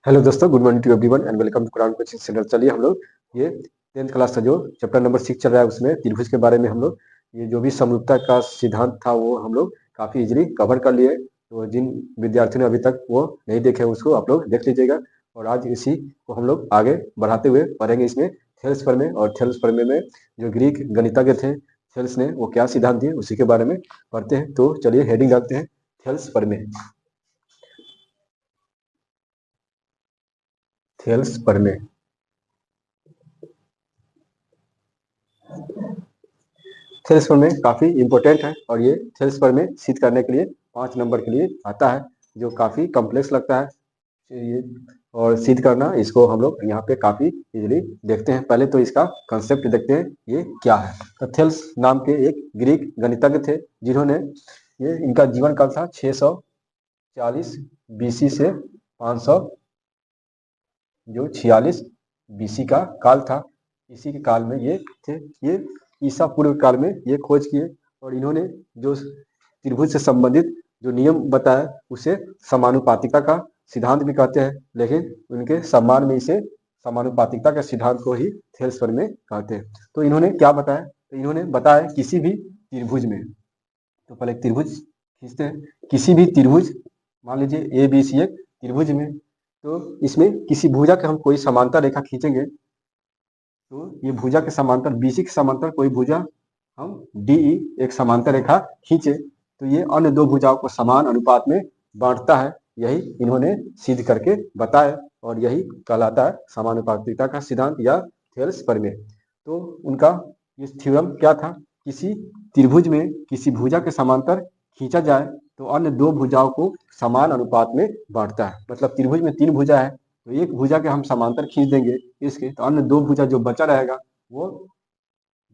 Hello दोस्तों, good morning to everyone and welcome to कुरान coaching centre. चलिए हम लोग ये 10th क्लास का जो चैप्टर नंबर 6 चल रहा है उसमें त्रिभुज के बारे में हम लोग ये जो भी समरूपता का सिद्धांत था वो हम लोग काफ़ी इजीली कवर कर लिए। तो जिन विद्यार्थियों ने अभी तक वो नहीं देखे उसको आप लोग देख लीजिएगा। और आज इसी को हम लोग आगे बढ़ाते हुए पढ़ेंगे। इसमें थेल्स प्रमेय और थेल्स प्रमेय में जो ग्रीक गणितज्ञ थे थेल्स ने वो क्या सिद्धांत दिए उसी के बारे में पढ़ते हैं। तो चलिए हेडिंग डालते हैं, थेल्स प्रमेय। थेल्स प्रमेय थेल्स प्रमेय काफ़ी इंपॉर्टेंट है और ये थेल्स प्रमेय सिद्ध करने के लिए 5 नंबर के लिए आता है, जो काफ़ी कॉम्प्लेक्स लगता है ये। और सिद्ध करना इसको हम लोग यहाँ पे काफ़ी इजीली देखते हैं। पहले तो इसका कंसेप्ट देखते हैं ये क्या है। तो थेल्स नाम के एक ग्रीक गणितज्ञ थे जिन्होंने ये इनका जीवन काल था 640 बीसी से 500 जो 46 बीसी का काल था। इसी के काल में ये थे, ये ईसा पूर्व काल में ये खोज किए। और इन्होंने जो त्रिभुज से संबंधित जो नियम बताया उसे समानुपातिकता का सिद्धांत भी कहते हैं, लेकिन उनके सम्मान में इसे समानुपातिकता के सिद्धांत को ही थेल्स प्रमेय कहते हैं। तो इन्होंने क्या बताया, तो इन्होंने बताया किसी भी त्रिभुज में, तो पहले त्रिभुज खींचते हैं। किसी भी त्रिभुज, मान लीजिए ए बी सी एक त्रिभुज में, तो इसमें किसी भुजा के हम कोई समांतर रेखा खींचेंगे तो ये भुजा के समांतर बीसी के समांतर कोई भुजा हम डी एक समांतर रेखा खींचे तो ये अन्य दो भुजाओं को समान अनुपात में बांटता है। यही इन्होंने सिद्ध करके बताया और यही कहलाता है समानुपातिकता का सिद्धांत या थेल्स प्रमेय। तो उनका ये थ्योरम क्या था, किसी त्रिभुज में किसी भुजा के समांतर खींचा जाए तो अन्य दो भुजाओं को समान अनुपात में बांटता है। मतलब त्रिभुज में 3 भुजा है तो एक भुजा के हम समांतर खींच देंगे इसके, तो अन्य दो भुजा जो बचा रहेगा वो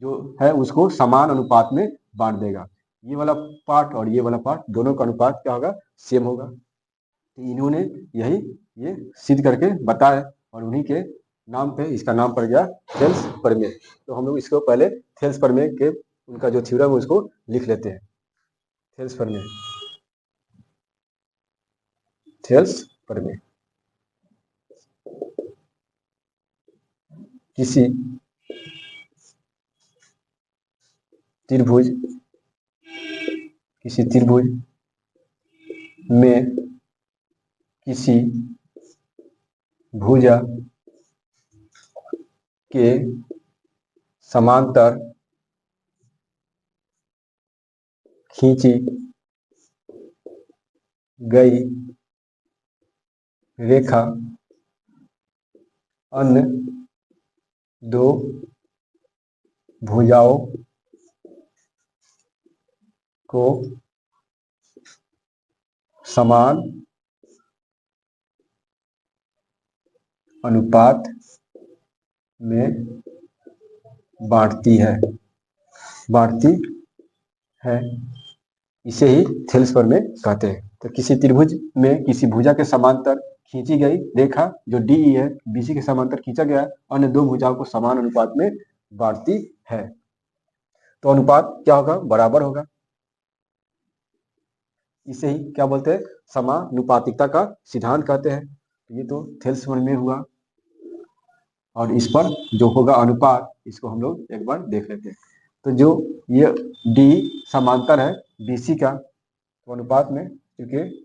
जो है उसको समान अनुपात में बांट देगा। ये वाला पार्ट और ये वाला पार्ट दोनों का अनुपात क्या होगा, सेम होगा। तो इन्होंने यही ये सिद्ध करके बताया और उन्हीं के नाम पे इसका नाम पड़ गया थेल्स प्रमेय। तो हम लोग इसको पहले थेल्स प्रमेय के उनका जो थ्योरम है उसको लिख लेते हैं। थेल्स प्रमेय, थेल्स प्रमेय किसी त्रिभुज किसी त्रिभुज में किसी भुजा के समांतर खींची गई रेखा अन्य दो भुजाओं को समान अनुपात में बांटती है। इसे ही थेल्स प्रमेय कहते हैं। तो किसी त्रिभुज में किसी भुजा के समांतर खींची गई रेखा जो डी है बीसी के समांतर खींचा गया अन्य दो भुजाओं को समान अनुपात में बांटती है। तो अनुपात क्या होगा, बराबर होगा। इसे ही क्या बोलते हैं, समानुपातिकता का सिद्धांत कहते हैं। ये तो थेल्स प्रमेय हुआ और इस पर जो होगा अनुपात इसको हम लोग एक बार देख लेते हैं। तो जो ये डी समांतर है बीसी का, तो अनुपात में क्योंकि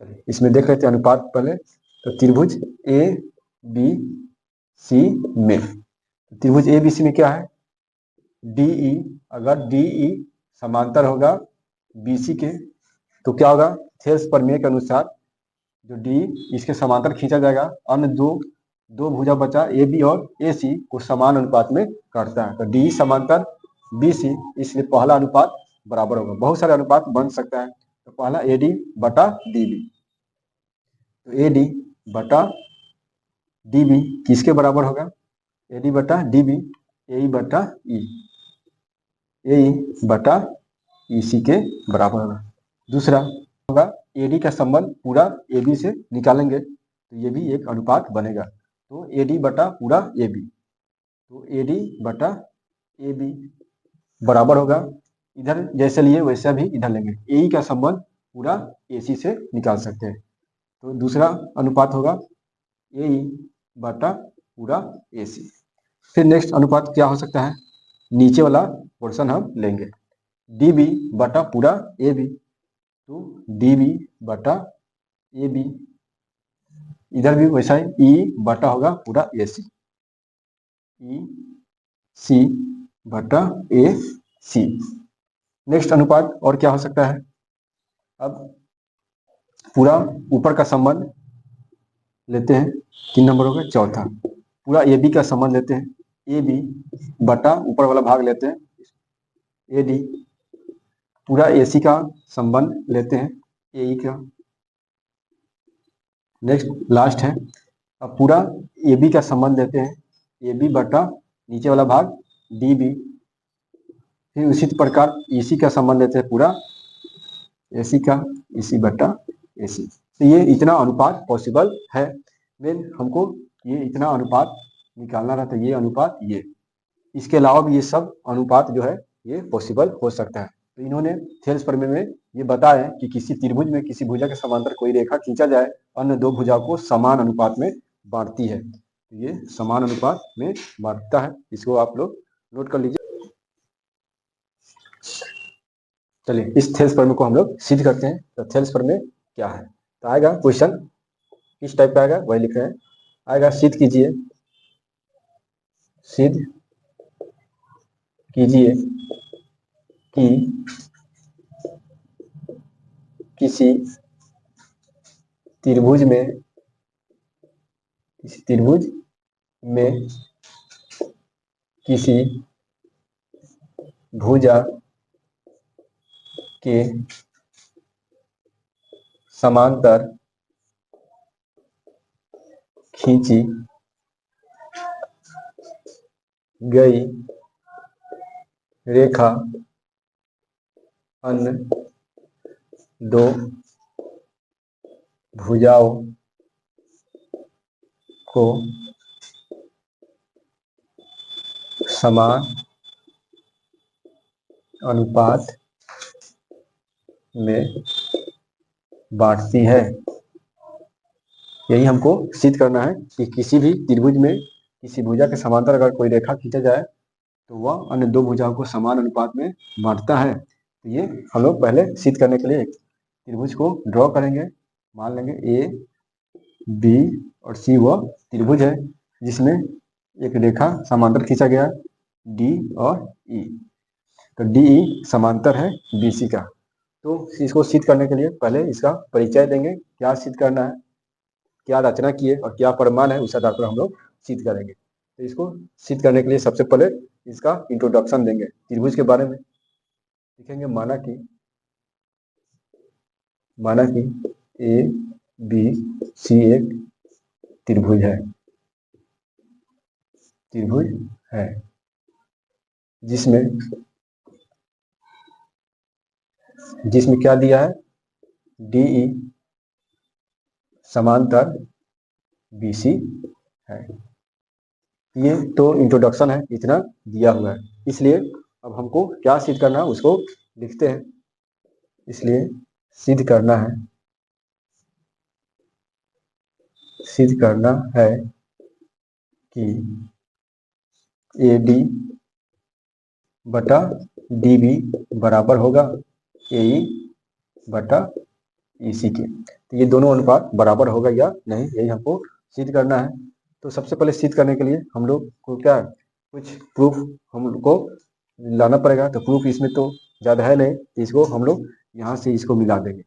चलिए इसमें देख लेते हैं अनुपात पहले। तो त्रिभुज ए बी सी में, त्रिभुज ए बी सी में क्या है, डीई, अगर डीई समांतर होगा बीसी के तो क्या होगा, थेल्स प्रमेय के अनुसार जो डी इसके समांतर खींचा जाएगा अन्य दो भुजा बचा ए बी और ए सी को समान अनुपात में काटता है। तो डी समांतर बी सी, इसलिए पहला अनुपात बराबर होगा। बहुत सारे अनुपात बन सकता है, तो पहला ए डी बटा डी बी। तो ए डी बटा डी बी किसके बराबर होगा, ए डी बटा डी बी ए बटा ई, ए बटा ई सी के बराबर होगा। दूसरा होगा ए डी का संबंध पूरा ए बी से निकालेंगे तो ये भी एक अनुपात बनेगा। तो ए डी बटा पूरा ए बी, तो ए डी बटा ए बी बराबर होगा, इधर जैसे लिए वैसा भी इधर लेंगे, ए का संबंध पूरा ए सी से निकाल सकते हैं। तो दूसरा अनुपात होगा ए बटा पूरा ए सी। फिर नेक्स्ट अनुपात क्या हो सकता है, नीचे वाला पोर्शन हम लेंगे डी बी बटा पूरा ए बी, तो डी बी बटा ए बी, इधर भी वैसा ही ई बटा होगा पूरा ए सी, ई सी बटा ए सी। नेक्स्ट अनुपात और क्या हो सकता है, अब पूरा ऊपर का संबंध लेते हैं, 3 नंबर हो गया। चौथा पूरा ए बी का संबंध लेते हैं, ए बी बटा ऊपर वाला भाग लेते हैं ए डी, पूरा ए सी का संबंध लेते हैं ए ई का। नेक्स्ट लास्ट है, अब पूरा ए बी का संबंध लेते हैं ए बी बटा नीचे वाला भाग डी बी, फिर उसी प्रकार ई सी का संबंध लेते हैं पूरा ए सी का ई सी बटा ए सी। तो ये इतना अनुपात पॉसिबल है, मेन हमको ये इतना अनुपात निकालना रहता है, ये अनुपात ये, इसके अलावा भी ये सब अनुपात जो है ये पॉसिबल हो सकता है। तो इन्होंने थेल्स प्रमेय में ये बताया है कि किसी त्रिभुज में किसी भुजा के समांतर कोई रेखा खींचा जाए, अन्य दो भुजाओं को समान अनुपात में बांटती है, तो ये समान अनुपात में बांटता है, इसको आप लोग नोट कर लीजिए। चलिए इस थेल्स प्रमेय को हम लोग सिद्ध करते हैं। तो थेल्स प्रमेय क्या है, तो आएगा क्वेश्चन किस टाइप का आएगा वही लिख रहे हैं, आएगा सिद्ध कीजिए, सिद्ध कीजिए कि किसी त्रिभुज में किसी भुजा के समांतर खींची गई रेखा अन्य दो भुजाओं को समान अनुपात में बांटती है। यही हमको सिद्ध करना है कि किसी भी त्रिभुज में किसी भुजा के समांतर अगर कोई रेखा खींचा जाए तो वह अन्य दो भुजाओं को समान अनुपात में बांटता है। तो ये हम लोग पहले सिद्ध करने के लिए एक त्रिभुज को ड्रॉ करेंगे, मान लेंगे ए बी और सी वह त्रिभुज है जिसमें एक रेखा समांतर खींचा गया डी और ई, तो डी ई समांतर है बी सी का। तो इसको सिद्ध करने के लिए पहले इसका परिचय देंगे, क्या सिद्ध करना है, क्या रचना की है और क्या प्रमाण है, उस आधार पर हम लोग सिद्ध करेंगे। तो इसको सिद्ध करने के लिए सबसे पहले इसका इंट्रोडक्शन देंगे, त्रिभुज के बारे में लिखेंगे, माना कि ए बी सी एक त्रिभुज है जिसमें क्या दिया है, डी ई समांतर बी सी है। ये तो इंट्रोडक्शन है, इतना दिया हुआ है, इसलिए अब हमको क्या सिद्ध करना है उसको लिखते हैं। इसलिए सिद्ध करना है कि ए डी बटा डी बी बराबर होगा ए ई बटा ई सी के। तो ये दोनों अनुपात बराबर होगा या नहीं, यही हमको सिद्ध करना है। तो सबसे पहले सिद्ध करने के लिए हम लोग को क्या कुछ प्रूफ हमको लाना पड़ेगा। तो प्रूफ इसमें तो ज़्यादा है नहीं, इसको हम लोग यहाँ से इसको मिला देंगे,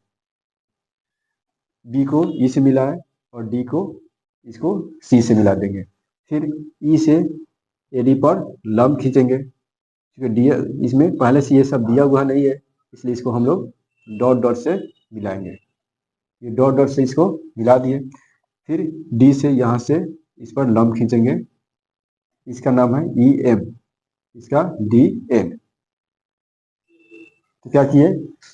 बी को ई से मिला है और डी को इसको सी से मिला देंगे, फिर ई से ए डी पर लंब खींचेंगे, क्योंकि डी इसमें पहले से ये सब दिया हुआ नहीं है, इसलिए इसको हम लोग डॉट डॉट से मिलाएंगे, ये डॉट डॉट से इसको मिला दिए। फिर डी से यहाँ से इस पर लंब खींचेंगे, इसका नाम है ई एम, इसका डी एम। तो क्या किए,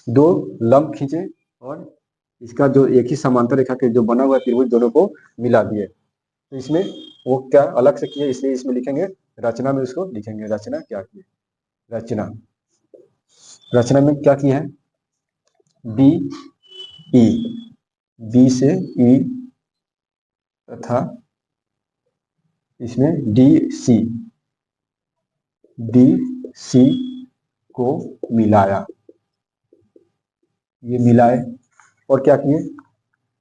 दो लंब खींचे और इसका जो एक ही समांतर रेखा के जो बना हुआ त्रिभुज दोनों को मिला दिए। तो इसमें वो क्या अलग से किए, इसलिए इसमें लिखेंगे रचना में, उसको लिखेंगे रचना क्या किए, रचना में क्या किए हैं, बी ई बी से ई तथा इसमें डी सी को मिलाया। ये मिलाए और क्या किए,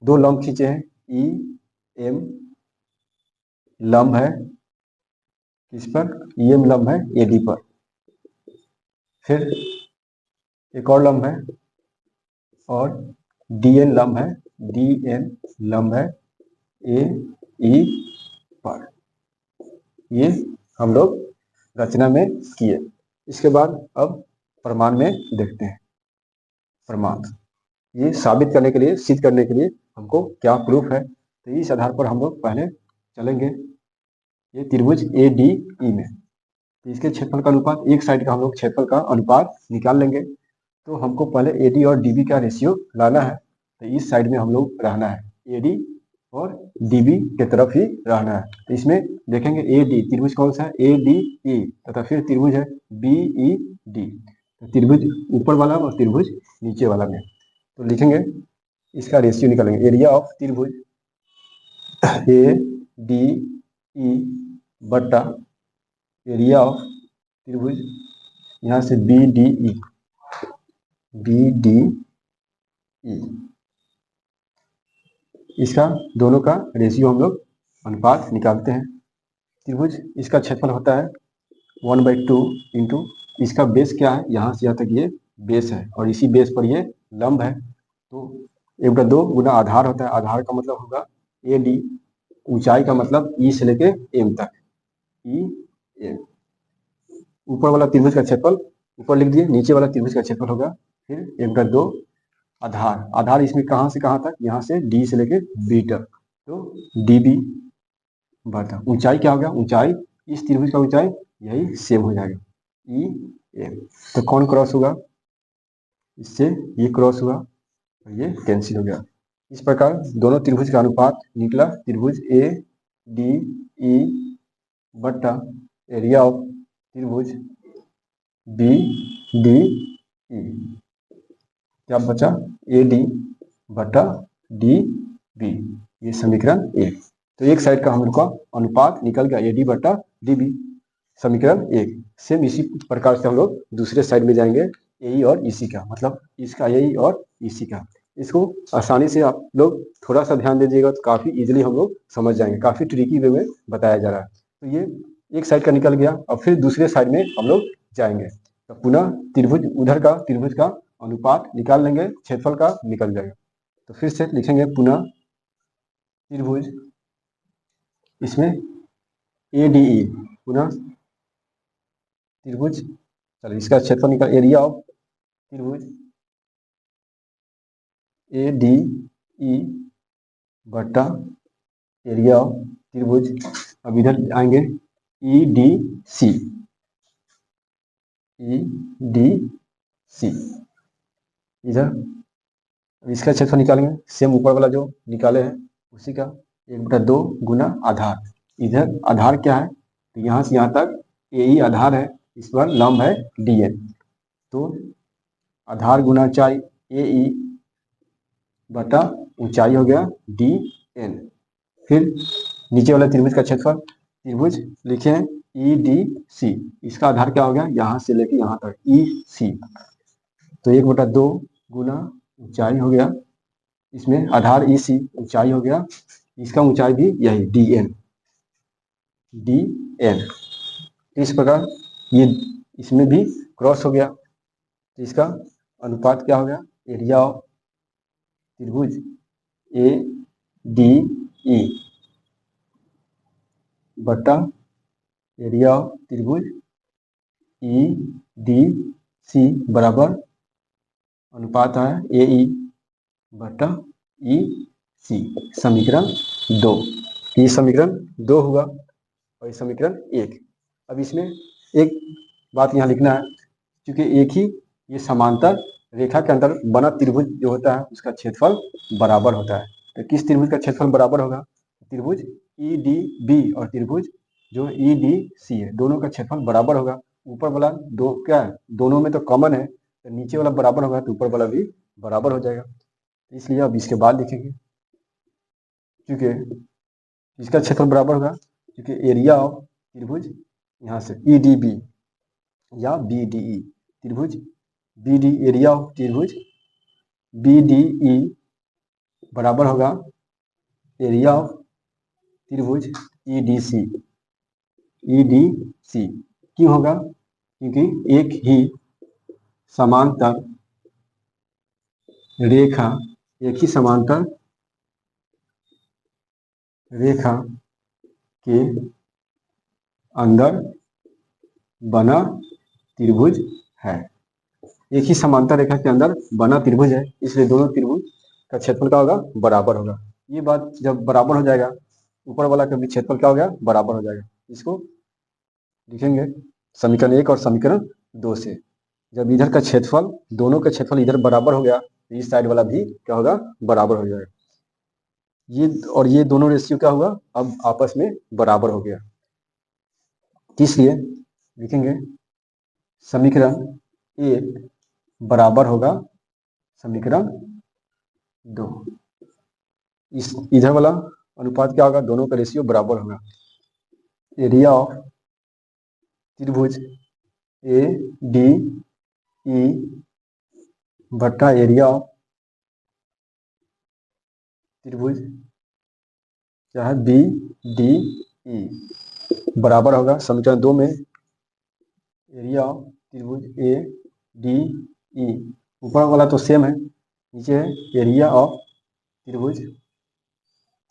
दो लंब खींचे हैं, ई एम लंब है किस पर, ई एम लंब है ए डी पर। फिर एक और लंब है और डी एन लंब है ए ई पर। ये हम लोग रचना में किए। इसके बाद अब प्रमाण में देखते हैं। प्रमाण ये साबित करने के लिए, सिद्ध करने के लिए हमको क्या प्रूफ है, तो इस आधार पर हम लोग पहले चलेंगे। ये त्रिभुज ए डी ई में, तो इसके क्षेत्रफल का अनुपात, एक साइड का हम लोग क्षेत्रफल का अनुपात निकाल लेंगे। तो हमको पहले ए डी और डी बी का रेशियो लाना है। तो इस साइड में हम लोग रहना है, ए डी और डी बी के तरफ ही रहना है। तो इसमें देखेंगे ए डी त्रिभुज कौन सा है, ए डी ई तथा फिर त्रिभुज है बी ई डी। तो त्रिभुज ऊपर वाला और त्रिभुज नीचे वाला में, तो लिखेंगे इसका रेशियो निकालेंगे। एरिया ऑफ त्रिभुज ए डी ई बट्टा एरिया ऑफ त्रिभुज यहाँ से बी डी ई, इसका दोनों का रेशियो हम लोग अनुपात निकालते हैं। त्रिभुज इसका क्षेत्रफल होता है 1/2 इंटू इसका बेस क्या है, यहाँ से यहाँ तक ये बेस है और इसी बेस पर ये लंब है। तो 1/2 गुना आधार होता है। आधार का मतलब होगा ए डी, ऊंचाई का मतलब ई से लेके एम तक, ई एम। ऊपर वाला त्रिभुज का क्षेत्रफल ऊपर लिख दिए, नीचे वाला त्रिभुज का क्षेत्रफल होगा फिर 1/2 आधार। आधार इसमें कहाँ से कहाँ तक, यहाँ से डी से लेके बी तक, तो डी बी बटा ऊंचाई क्या हो गया, ऊंचाई इस त्रिभुज का ऊंचाई यही सेम हो जाएगा ई एम। तो कौन क्रॉस होगा, इससे ये क्रॉस हुआ और ये कैंसिल हो गया। इस प्रकार दोनों त्रिभुज का अनुपात निकला, त्रिभुज ए डी ई बट्टा एरिया ऑफ त्रिभुज बी डी ई। क्या बचा, ए डी बटा डी बी, ये समीकरण 1। तो एक साइड का हम लोग का अनुपात निकल गया ए डी बटा डी बी, समीकरण 1। सेम इसी प्रकार से हम लोग दूसरे साइड में जाएंगे, ए और इसी का, मतलब इसका ए और इसी का। इसको आसानी से आप लोग थोड़ा सा ध्यान दीजिएगा तो काफ़ी इजीली हम लोग समझ जाएंगे। काफ़ी ट्रिकी वे में बताया जा रहा है। तो ये एक साइड का निकल गया, और फिर दूसरे साइड में हम लोग जाएंगे तो पुनः त्रिभुज उधर का त्रिभुज का अनुपात निकाल लेंगे, क्षेत्रफल का निकल जाएगा। तो फिर से लिखेंगे पुनः त्रिभुज, इसमें ए डी ई पुनः त्रिभुज, चलो इसका क्षेत्रफल निकाल, एरिया ऑफ त्रिभुज ए डी ई बट्टा एरिया ऑफ त्रिभुज, अब इधर आएंगे ई डी सी इधर, इसका क्षेत्रफल निकालेंगे सेम ऊपर वाला जो निकाले हैं उसी का 1/2 गुना आधार। इधर आधार क्या है, तो यहाँ से यहाँ तक ए ई आधार है, इस पर लंब है डी एन। तो आधार गुना ऊंचाई ए ई बटा ऊंचाई हो गया डी एन। फिर नीचे वाला त्रिभुज का क्षेत्रफल, त्रिभुज लिखे हैं ई डी सी, इसका आधार क्या हो गया, यहाँ से लेके यहाँ तक ई सी। तो 1/2 गुना ऊंचाई हो गया, इसमें आधार ई सी, ऊंचाई हो गया, इसका ऊंचाई भी यही डी एन। इस प्रकार ये इसमें भी क्रॉस हो गया, तो इसका अनुपात क्या हो गया, एरिया ऑफ त्रिभुज ए डी ई बटा एरिया ऑफ त्रिभुज ई डी सी बराबर अनुपात है ए ई बटा ई सी, समीकरण 2। ये समीकरण 2 हुआ और ये समीकरण 1। अब इसमें एक बात यहाँ लिखना है, क्योंकि एक ही ये समांतर रेखा के अंदर बना त्रिभुज जो होता है उसका क्षेत्रफल बराबर होता है। तो किस त्रिभुज का क्षेत्रफल बराबर होगा, त्रिभुज ई डी बी और त्रिभुज जो ई डी सी है, दोनों का क्षेत्रफल बराबर होगा। ऊपर वाला दो क्या है, दोनों में तो कॉमन है, तो नीचे वाला बराबर होगा तो ऊपर वाला भी बराबर हो जाएगा। इसलिए अब इसके बाद लिखेंगे क्योंकि इसका क्षेत्रफल बराबर होगा, क्योंकि एरिया ऑफ त्रिभुज यहाँ से EDB या BDE, त्रिभुज BD, एरिया ऑफ त्रिभुज BDE बराबर होगा एरिया ऑफ त्रिभुज EDC। क्यों होगा? क्योंकि एक ही समांतर रेखा के अंदर बना त्रिभुज है। एक ही समांतर रेखा के अंदर बना त्रिभुज है, इसलिए दोनों त्रिभुज का क्षेत्रफल क्या होगा? बराबर होगा। ये बात जब बराबर हो जाएगा, ऊपर वाला का भी क्षेत्रफल क्या हो गया? बराबर हो जाएगा। इसको लिखेंगे समीकरण 1 और समीकरण 2 से। जब इधर का क्षेत्रफल, दोनों का क्षेत्रफल इधर बराबर हो गया, तो इस साइड वाला भी क्या होगा? बराबर हो जाएगा। ये और ये दोनों रेशियो क्या हुआ? अब आपस में बराबर हो गया। इसलिए लिखेंगे समीकरण 1 बराबर होगा समीकरण 2। इस इधर वाला अनुपात क्या होगा? दोनों का रेशियो बराबर होगा। एरिया ऑफ त्रिभुज ADE बटा एरिया ऑफ त्रिभुज क्या है? BDE बराबर होगा समीकरण 2 में एरिया ऑफ त्रिभुज ADE, ऊपर वाला तो सेम है, नीचे है एरिया ऑफ त्रिभुज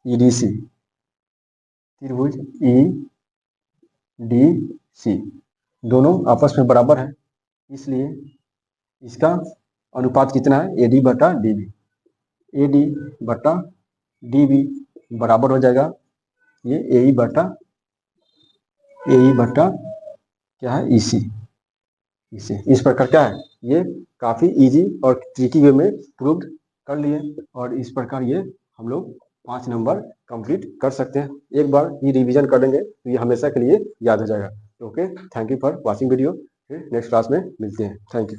EDC, त्रिभुज EDC दोनों आपस में बराबर है, इसलिए इसका अनुपात कितना है? AD बटा DB। AD बटा DB बराबर हो जाएगा ये AE बटा क्या है? EC। इस प्रकार क्या है? ये काफ़ी इजी और ट्रिकी वे में प्रूव कर लिए, और इस प्रकार ये हम लोग 5 नंबर कंप्लीट कर सकते हैं। एक बार ये रिवीजन कर लेंगे तो ये हमेशा के लिए याद हो जाएगा। Okay, thank you for watching video. फिर नेक्स्ट क्लास में मिलते हैं। Thank you.